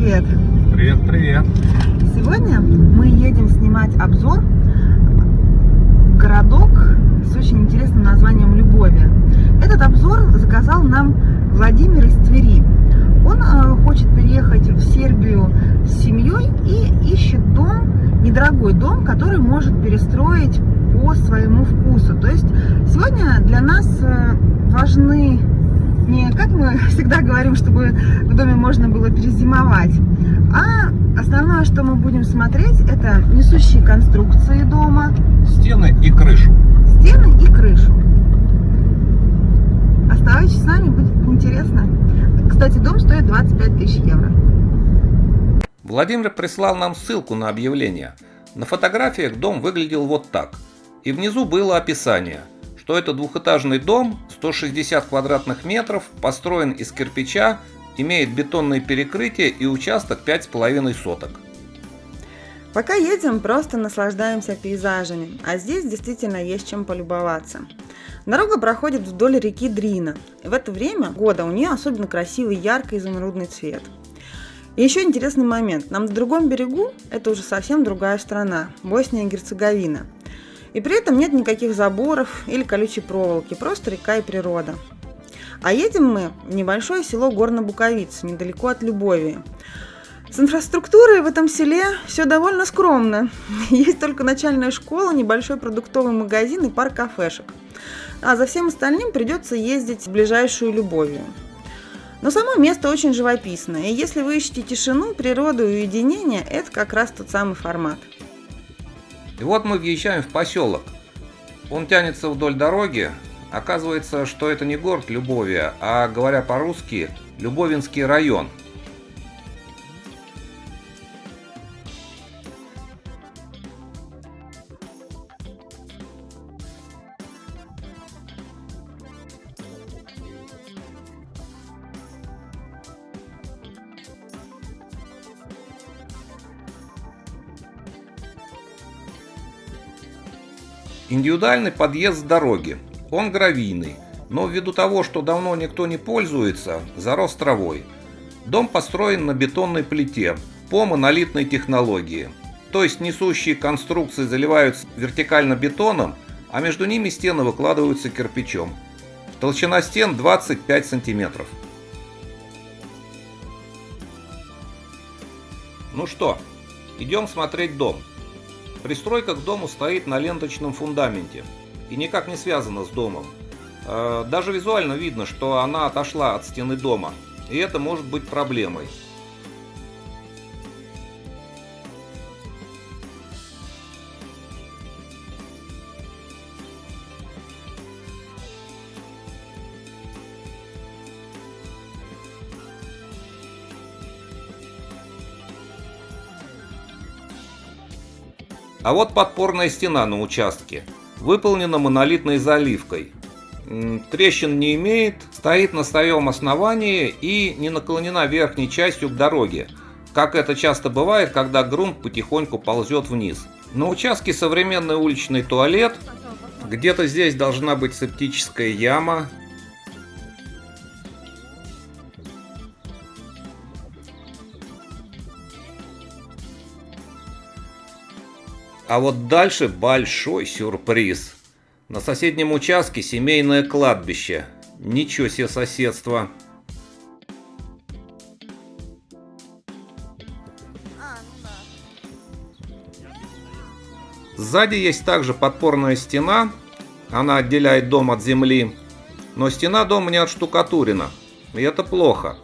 привет! Привет, привет! Сегодня мы едем снимать обзор в городок с очень интересным названием Любови. Этот обзор заказал нам Владимир из Твери. Он хочет переехать в Сербию с семьей и ищет дом, недорогой дом, который может перестроить по своему вкусу. То есть сегодня для нас важны не, как мы всегда говорим, чтобы в доме можно было перезимовать, а основное, что мы будем смотреть, это несущие конструкции дома, стены и крышу. Стены и крышу. Оставайтесь с нами, будет интересно. Кстати, дом стоит 25 тысяч евро. Владимир прислал нам ссылку на объявление. На фотографиях дом выглядел вот так. И внизу было описание, что это двухэтажный дом, 160 квадратных метров, построен из кирпича, имеет бетонное перекрытие и участок 5,5 соток. Пока едем, просто наслаждаемся пейзажами, а здесь действительно есть чем полюбоваться. Дорога проходит вдоль реки Дрина, и в это время года у нее особенно красивый ярко-изумрудный цвет. И еще интересный момент, нам на другом берегу это уже совсем другая страна, Босния и Герцеговина. И при этом нет никаких заборов или колючей проволоки, просто река и природа. А едем мы в небольшое село Горно-Буковица, недалеко от Любови. С инфраструктурой в этом селе все довольно скромно. Есть только начальная школа, небольшой продуктовый магазин и парк кафешек. А за всем остальным придется ездить в ближайшую Любовию. Но само место очень живописное, и если вы ищете тишину, природу и уединение, это как раз тот самый формат. И вот мы въезжаем в поселок. Он тянется вдоль дороги. Оказывается, что это не город Любовия, а, говоря по-русски, Любовинский район. Индивидуальный подъезд с дороги. Он гравийный, но ввиду того, что давно никто не пользуется, зарос травой. Дом построен на бетонной плите по монолитной технологии. То есть несущие конструкции заливаются вертикально бетоном, а между ними стены выкладываются кирпичом. Толщина стен 25 сантиметров. Ну что, идем смотреть дом. Пристройка к дому стоит на ленточном фундаменте и никак не связана с домом. Даже визуально видно, что она отошла от стены дома, и это может быть проблемой. А вот подпорная стена на участке. Выполнена монолитной заливкой. Трещин не имеет, стоит на своем основании и не наклонена верхней частью к дороге, как это часто бывает, когда грунт потихоньку ползет вниз. На участке современный уличный туалет. Где-то здесь должна быть септическая яма. А вот дальше большой сюрприз. На соседнем участке семейное кладбище. Ничего себе соседство. Сзади есть также подпорная стена. Она отделяет дом от земли. Но стена дома не отштукатурена. И это плохо.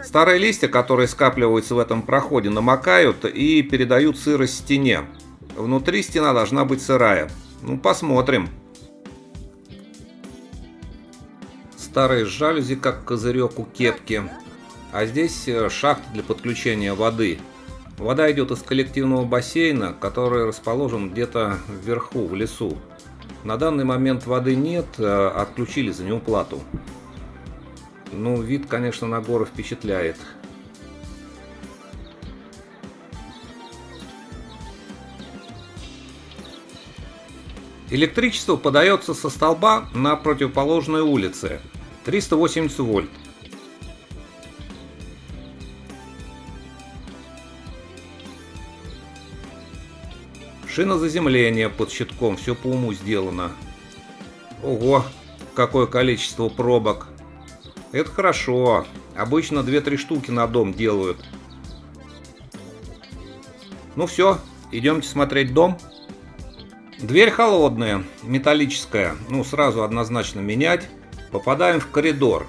Старые листья, которые скапливаются в этом проходе, намокают и передают сырость стене. Внутри стена должна быть сырая. Ну, посмотрим. Старые жалюзи, как козырек у кепки. А здесь шахта для подключения воды. Вода идет из коллективного бассейна, который расположен где-то вверху, в лесу. На данный момент воды нет, отключили за неуплату. Ну, вид, конечно, на горы впечатляет. Электричество подается со столба на противоположной улице. 380 вольт. Шинозаземление под щитком, все по уму сделано. Ого, какое количество пробок. Это хорошо. Обычно 2-3 штуки на дом делают. Ну все, идемте смотреть дом. Дверь холодная, металлическая. Ну, сразу однозначно менять. Попадаем в коридор.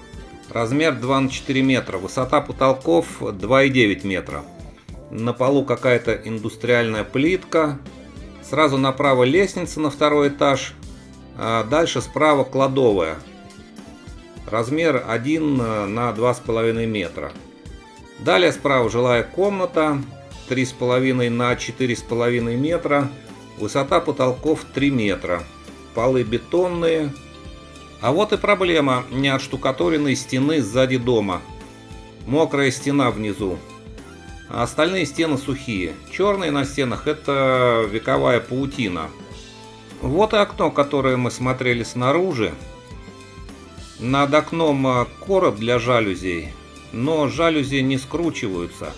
Размер 2 на 4 метра. Высота потолков 2,9 метра. На полу какая-то индустриальная плитка. Сразу направо лестница на второй этаж. А дальше справа кладовая. Размер 1 на 2,5 метра. Далее справа жилая комната. 3,5 на 4,5 метра. Высота потолков 3 метра. Полы бетонные. А вот и проблема неотштукатуренной стены сзади дома. Мокрая стена внизу. А остальные стены сухие. Черные на стенах — это вековая паутина. Вот и окно, которое мы смотрели снаружи. Над окном короб для жалюзей, но жалюзи не скручиваются.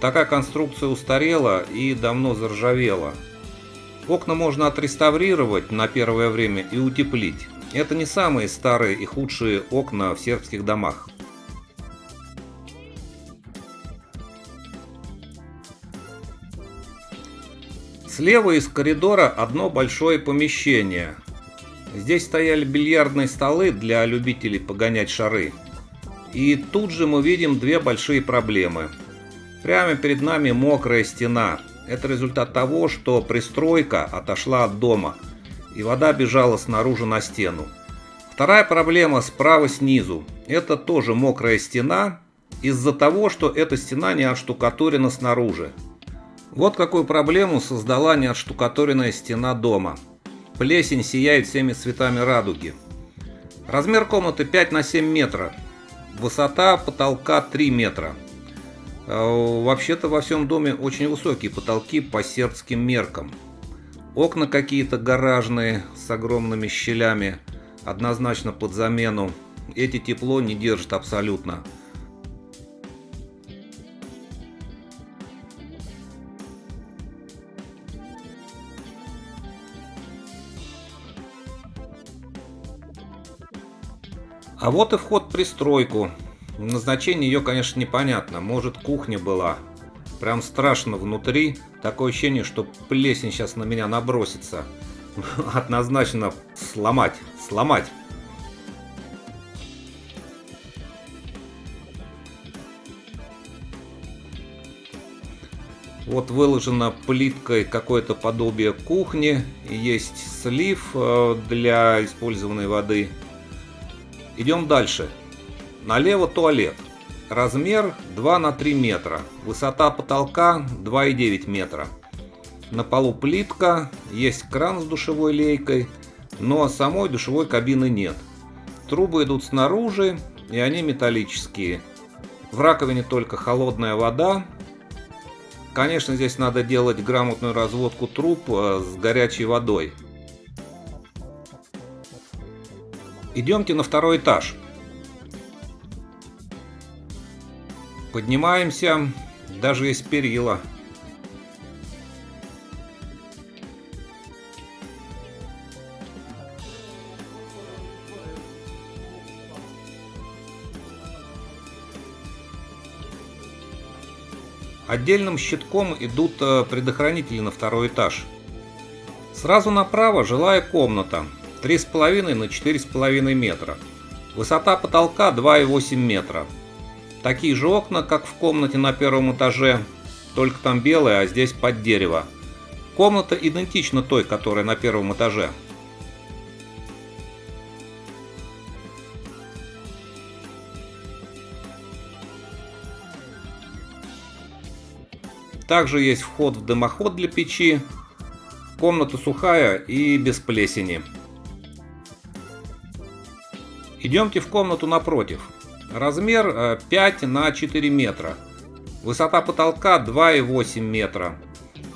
Такая конструкция устарела и давно заржавела. Окна можно отреставрировать на первое время и утеплить. Это не самые старые и худшие окна в сербских домах. Слева из коридора одно большое помещение. Здесь стояли бильярдные столы для любителей погонять шары. И тут же мы видим две большие проблемы. Прямо перед нами мокрая стена. Это результат того, что пристройка отошла от дома, и вода бежала снаружи на стену. Вторая проблема справа снизу. Это тоже мокрая стена, из-за того, что эта стена не отштукатурена снаружи. Вот какую проблему создала неотштукатуренная стена дома. Плесень сияет всеми цветами радуги. Размер комнаты 5 на 7 метра. Высота потолка 3 метра. Вообще-то во всем доме очень высокие потолки по сербским меркам. Окна какие-то гаражные с огромными щелями, однозначно под замену. Эти тепло не держат абсолютно. А вот и вход в пристройку. Назначение ее, конечно, непонятно. Может, кухня была. Прям страшно внутри. Такое ощущение, что плесень сейчас на меня набросится. Однозначно сломать. Вот выложено плиткой какое-то подобие кухни. Есть слив для использованной воды. Идем дальше. Налево туалет. Размер 2 на 3 метра. Высота потолка 2,9 метра. На полу плитка. Есть кран с душевой лейкой. Но самой душевой кабины нет. Трубы идут снаружи, и они металлические. В раковине только холодная вода. Конечно, здесь надо делать грамотную разводку труб с горячей водой. Идемте на второй этаж. Поднимаемся, даже есть перила. Отдельным щитком идут предохранители на второй этаж. Сразу направо жилая комната. 3,5 на 4,5 метра. Высота потолка 2,8 метра. Такие же окна, как в комнате на первом этаже, только там белые, а здесь под дерево. Комната идентична той, которая на первом этаже. Также есть вход в дымоход для печи. Комната сухая и без плесени. Идемте в комнату напротив. Размер 5 на 4 метра. Высота потолка 2,8 метра.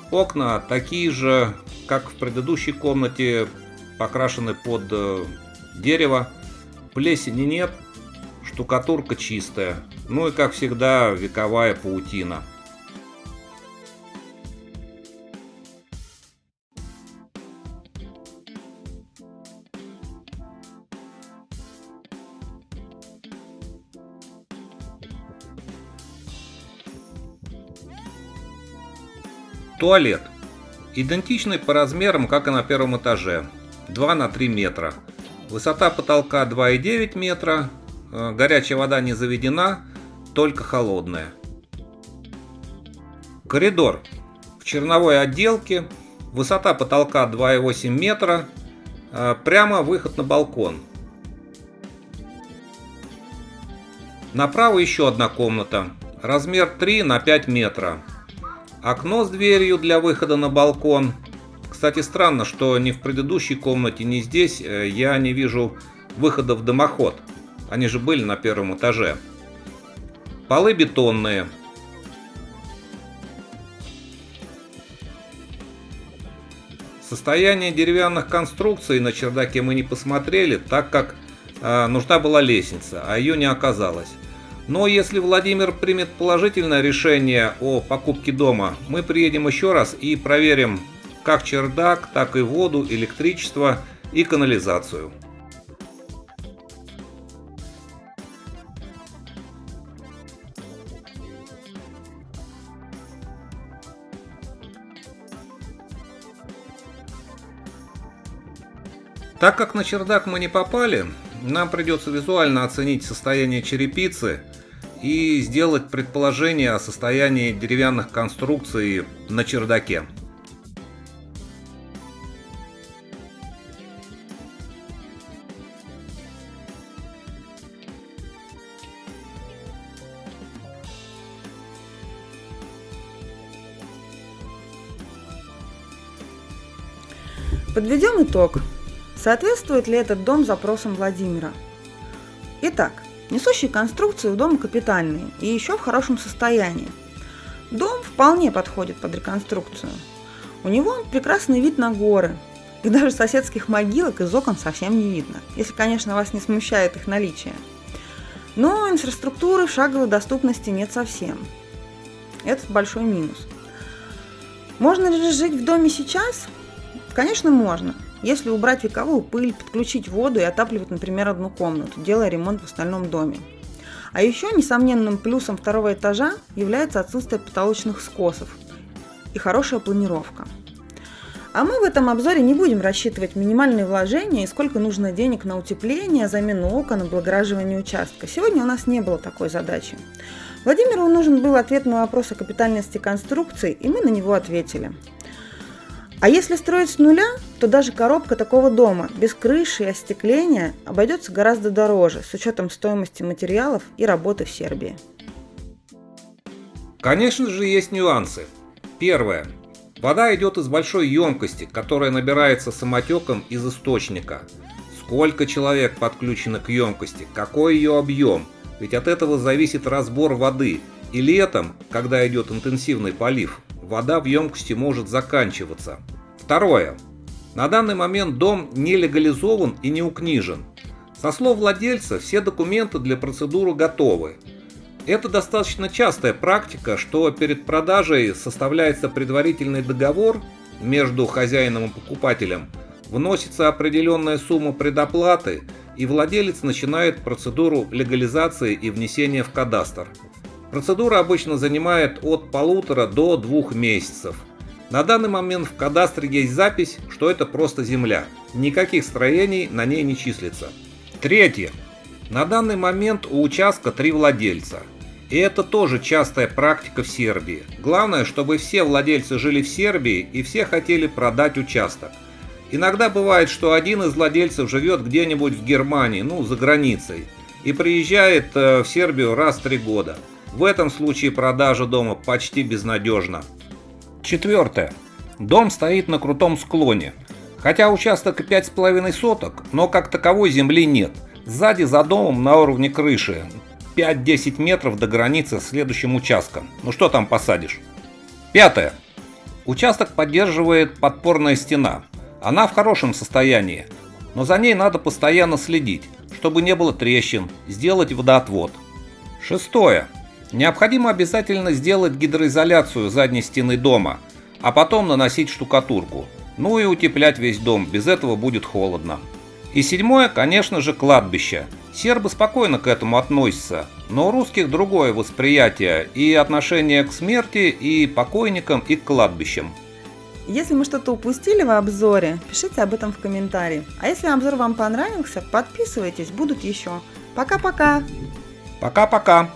Окна такие же, как в предыдущей комнате, покрашены под дерево. Плесени нет, штукатурка чистая. Ну и, как всегда, вековая паутина. Туалет. Идентичный по размерам, как и на первом этаже. 2 на 3 метра. Высота потолка 2,9 метра. Горячая вода не заведена, только холодная. Коридор. В черновой отделке. Высота потолка 2,8 метра. Прямо выход на балкон. Направо еще одна комната. Размер 3 на 5 метра. Окно с дверью для выхода на балкон. Кстати, странно, что ни в предыдущей комнате, ни здесь я не вижу выхода в дымоход. Они же были на первом этаже. Полы бетонные. Состояние деревянных конструкций на чердаке мы не посмотрели, так как нужна была лестница, а ее не оказалось. Но если Владимир примет положительное решение о покупке дома, мы приедем еще раз и проверим как чердак, так и воду, электричество и канализацию. Так как на чердак мы не попали, нам придется визуально оценить состояние черепицы и сделать предположение о состоянии деревянных конструкций на чердаке. Подведем итог. Соответствует ли этот дом запросам Владимира? Итак, несущие конструкции у дома капитальные и еще в хорошем состоянии. Дом вполне подходит под реконструкцию. У него прекрасный вид на горы, и даже соседских могилок из окон совсем не видно, если, конечно, вас не смущает их наличие. Но инфраструктуры шаговой доступности нет совсем. Это большой минус. Можно ли жить в доме сейчас? Конечно, можно. Если убрать вековую пыль, подключить воду и отапливать, например, одну комнату, делая ремонт в остальном доме. А еще несомненным плюсом второго этажа является отсутствие потолочных скосов и хорошая планировка. А мы в этом обзоре не будем рассчитывать минимальные вложения и сколько нужно денег на утепление, замену окон и облагораживание участка. Сегодня у нас не было такой задачи. Владимиру нужен был ответ на вопрос о капитальности конструкции, и мы на него ответили. А если строить с нуля, то даже коробка такого дома без крыши и остекления обойдется гораздо дороже, с учетом стоимости материалов и работы в Сербии. Конечно же, есть нюансы. Первое. Вода идет из большой емкости, которая набирается самотеком из источника. Сколько человек подключено к емкости, какой ее объем, ведь от этого зависит разбор воды. И летом, когда идет интенсивный полив, вода в емкости может заканчиваться. Второе. На данный момент дом не легализован и не укнижен. Со слов владельца, все документы для процедуры готовы. Это достаточно частая практика, что перед продажей составляется предварительный договор между хозяином и покупателем, вносится определенная сумма предоплаты, и владелец начинает процедуру легализации и внесения в кадастр. Процедура обычно занимает от 1,5 до 2 месяцев. На данный момент в кадастре есть запись, что это просто земля. Никаких строений на ней не числится. Третье. На данный момент у участка 3 владельца. И это тоже частая практика в Сербии. Главное, чтобы все владельцы жили в Сербии и все хотели продать участок. Иногда бывает, что один из владельцев живет где-нибудь в Германии, за границей, и приезжает в Сербию раз в 3 года. В этом случае продажа дома почти безнадежна. Четвертое. Дом стоит на крутом склоне. Хотя участок 5,5 соток, но как таковой земли нет. Сзади за домом на уровне крыши 5-10 метров до границы с следующим участком. Что там посадишь? Пятое. Участок поддерживает подпорная стена. Она в хорошем состоянии, но за ней надо постоянно следить, чтобы не было трещин, сделать водоотвод. Шестое. Необходимо обязательно сделать гидроизоляцию задней стены дома, а потом наносить штукатурку. И утеплять весь дом, без этого будет холодно. И седьмое, конечно же, кладбище. Сербы спокойно к этому относятся, но у русских другое восприятие и отношение к смерти, и покойникам, и к кладбищам. Если мы что-то упустили в обзоре, пишите об этом в комментарии. А если обзор вам понравился, подписывайтесь, будут еще. Пока-пока! Пока-пока!